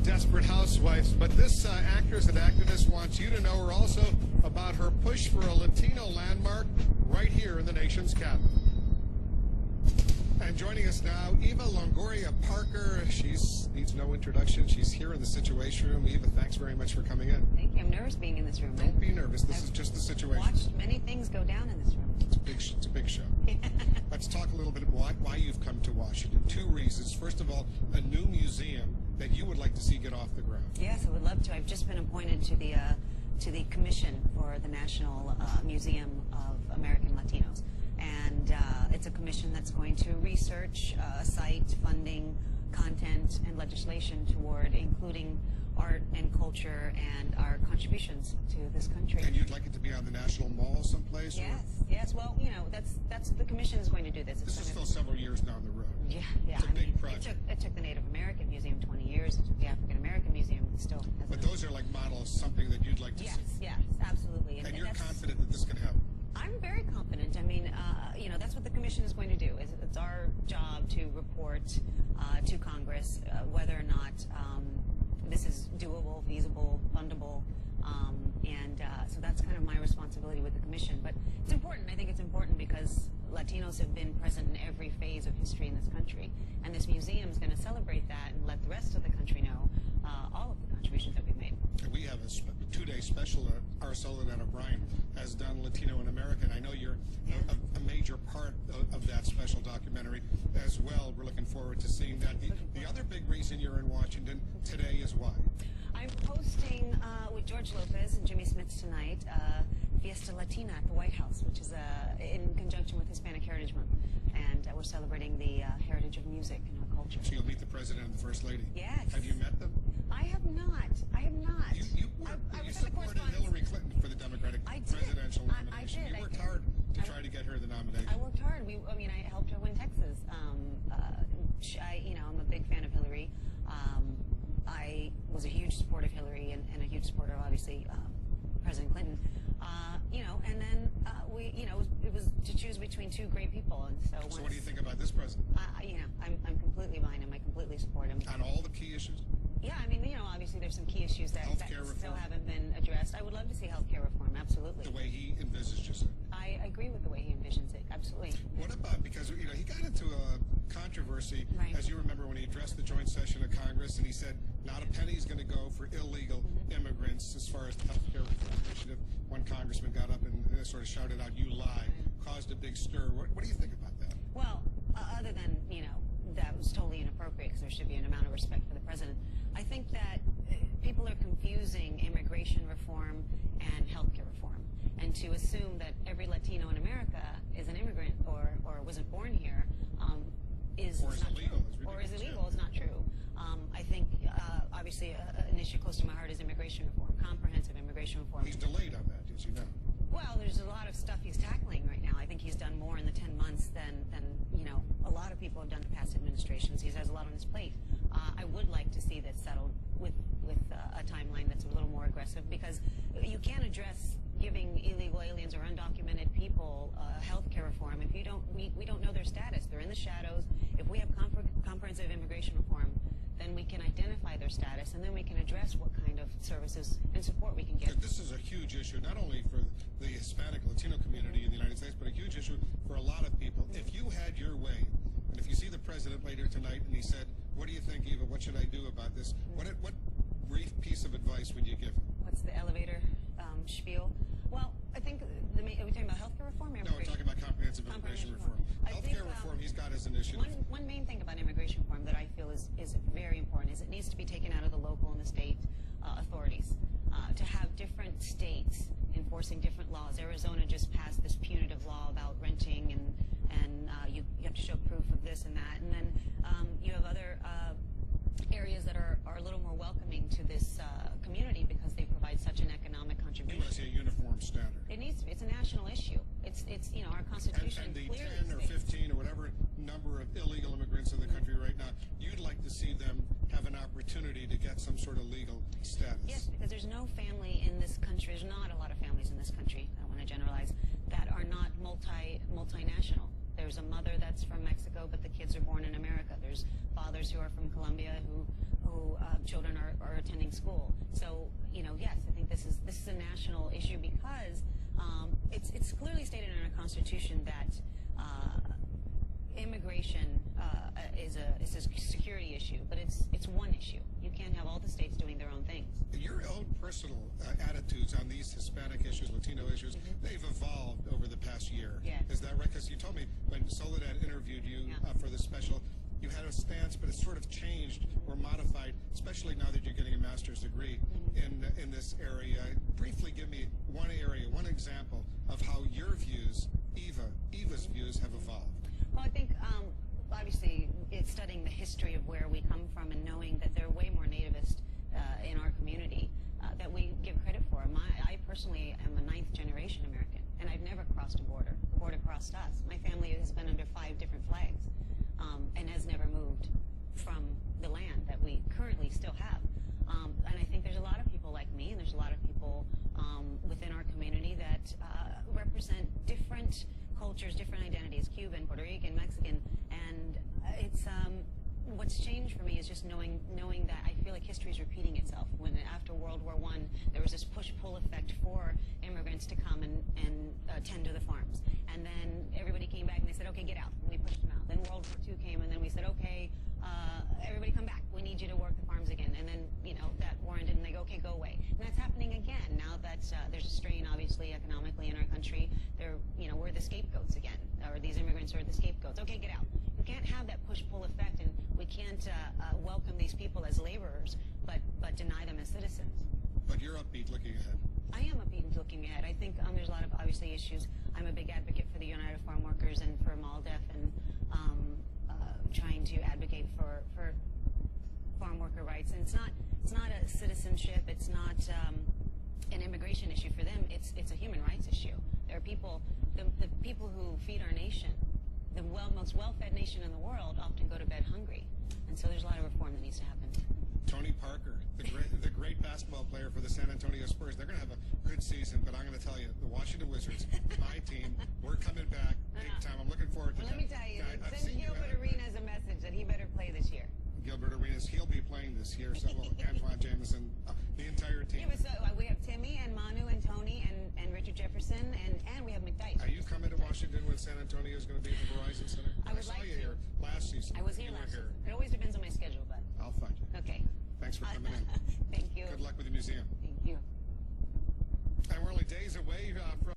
Desperate Housewives, but this actress and activist wants you to know her also about her push for a Latino landmark right here in the nation's capital. And joining us now, Eva Longoria Parker. She needs no introduction. She's here in the Situation Room. Eva, thanks very much for coming in. Thank you. I'm nervous being in this room. Don't be nervous. This is just the Situation Room. I've watched many things go down in this room. It's a big show. Let's talk a little bit about why you've come to Washington. Two reasons. First of all, a new museum that you would like to see get off the ground. Yes, I would love to. I've just been appointed to the commission for the National Museum of American Latinos. And it's a commission that's going to research, cite, funding, content, and legislation toward including art and culture and our contributions to this country. And you'd like it to be on the National Mall someplace? Yes, yes. Well, you know, that's the commission is going to do this. This is still several years down the road. Yeah, yeah. It's a big project. It took the Native American Museum 20 years. It took the African American Museum still. But those are like models, something that you'd like to see. Yes, absolutely. And you're confident that this can happen? I'm very confident. I mean, you know, that's what the commission is going to do. It's our job to report to Congress whether or not this is doable, feasible, fundable, so that's kind of my responsibility with the commission. But it's important. I think it's important because Latinos have been present in every phase of history in this country, and this museum is going to celebrate that and let the rest of the country know all of the contributions that we've made. And we have a two-day special. Araceli and O'Brien has done Latino in America, and I know you're a major part of that special documentary as well. We're looking forward to seeing that. The other big reason you're in Washington today is why? I'm hosting with George Lopez and Jimmy Smits tonight Fiesta Latina at the White House, which is in conjunction with Hispanic Heritage Month, and we're celebrating the heritage of music and our culture. So you'll meet the President and the First Lady? Yes. Have you met them? I have not. I have not. You supported Hillary Clinton for the Democratic presidential nomination. I did. You worked hard to try to get her the nomination. I worked hard. I helped her win Texas. I'm a big fan of Hillary. I was a huge supporter of Hillary and a huge supporter of, obviously, President Clinton. And then it was to choose between two great people. And so what do you think about this president? I'm completely behind him. I completely support him. On all the key issues? Yeah, obviously there's some key issues that still haven't been addressed. I would love to see healthcare reform, absolutely. The way he envisages it? I agree with the way he envisions it, absolutely. What about, because he got into a controversy, as you remember, when he addressed the joint session of Congress, and he said not a penny's going to go for illegal immigrants as far as the healthcare reform initiative. One congressman got up and sort of shouted out, "You lie," caused a big stir. What do you think about that? Well, other than, that was totally inappropriate because there should be an amount of respect for the president. I think that people are confusing immigration reform and healthcare reform, and to assume that every Latino in America is an immigrant or wasn't born here is illegal is not true. I think obviously an issue close to my heart is immigration reform, comprehensive immigration reform. He's delayed on that, as you know. Well, there's a lot of stuff he's tackling right now. I think he's done more in the 10 months than a lot of people have done in past administrations. He has a lot on his plate. I would like to see that settled with a timeline that's a little more aggressive, because you can't address giving illegal aliens or undocumented people health care reform if we don't know their status. They're in the shadows. If we have comprehensive immigration reform, then we can identify their status, and then we can address what kind of services and support we can get. This is a huge issue, not only for the Hispanic Latino community in the United States, but a huge issue for a lot of people. If you had your way, and if you see the president later tonight and he said, "What do you think, Eva? What should I do about this?" What brief piece of advice would you give him? What's the elevator spiel? Well, I think are we talking about healthcare reform or immigration? No, we're talking about comprehensive immigration reform. Healthcare reform, he's got his initiative. One main thing about immigration reform that I feel is very important is it needs to be taken out of the local and the state authorities. To have different states enforcing different laws. Arizona just passed this punitive law about renting, and you have to show proof of this and that. And then you have other areas that are a little more welcoming to this community because they provide such an economic contribution. You want to see a uniform standard? It needs to be. It's a national issue. It's our Constitution. And the 10 or 15 or whatever number of illegal immigrants in the country right now, you'd like to see them have an opportunity to get some sort of legal status. Yes, because there's no family in this country. There's not a lot of families in this country. I don't want to generalize that are not multinational. There's a mother that's from Mexico, but the kids are born in America. There's fathers who are from Colombia who children are attending school. So, yes, I think this is a national issue because it's clearly stated in our Constitution that immigration is a security issue, but it's one issue. You can't have all the states doing their own things. Your own personal attitudes on these Hispanic issues, Latino issues, they've evolved over the past year. Yeah. Is that right? Because you told me when Soledad interviewed you for the special, you had a stance, but it's sort of changed or modified, especially now that you're getting a master's degree in this area. Briefly give me one area, one example of how your views, Eva's views have evolved. Well, I think obviously it's studying the history of where we come from and knowing that there are way more nativist in our community that we give credit for. I personally am a 9th generation American, and I've never crossed a border. The border crossed us. My family has been under 5 different flags and has never moved from the land that we currently still have. And I think there's a lot of people like me, and there's a lot of people within our community that represent different cultures, different identities, Cuban, Puerto Rican, Mexican, and it's what's changed for me is just knowing that I feel like history is repeating itself. When after World War I, there was this push-pull effect for immigrants to come and tend to the farms, and then everybody came back and they said, okay, get out, and we pushed them out. Then World War II came, and then we said, okay, everybody come back, we need you to work the farms again, and then that war ended, and they go, okay, go away. And that's happening again now that there's a strain, obviously, economically in our country. We're the scapegoats again, or these immigrants are the scapegoats. Okay, get out. You can't have that push-pull effect, and we can't welcome these people as laborers, but deny them as citizens. But you're upbeat looking ahead. I am upbeat looking ahead. I think there's a lot of, obviously, issues. I'm a big advocate for the United Farm Workers and for MALDEF, and trying to advocate for farm worker rights. And it's not a citizenship. It's not an immigration issue for them. It's a human rights issue. There are people, the people who feed our nation, the most well-fed nation in the world, often go to bed hungry. And so there's a lot of reform that needs to happen. Tony Parker, the great basketball player for the San Antonio Spurs. They're going to have a good season, but I'm going to tell you, the Washington Wizards, my team, we're coming back big time. I'm looking forward to that. Let me tell you, send Gilbert Arenas a message that he better play this year. Gilbert Arenas, he'll be playing this year, so will Antoine Jameson, the entire team. Yeah, but we have Timmy and Manu and Tony and Richard Jefferson, and we have McDyke. Are you coming to Washington when San Antonio is going to be at the Verizon Center? I saw like you here last season. I was here last season. It always depends on my schedule, but I'll find you. okay. Thanks for coming in. Thank you. Good luck with the museum. Thank you. And we're only days away from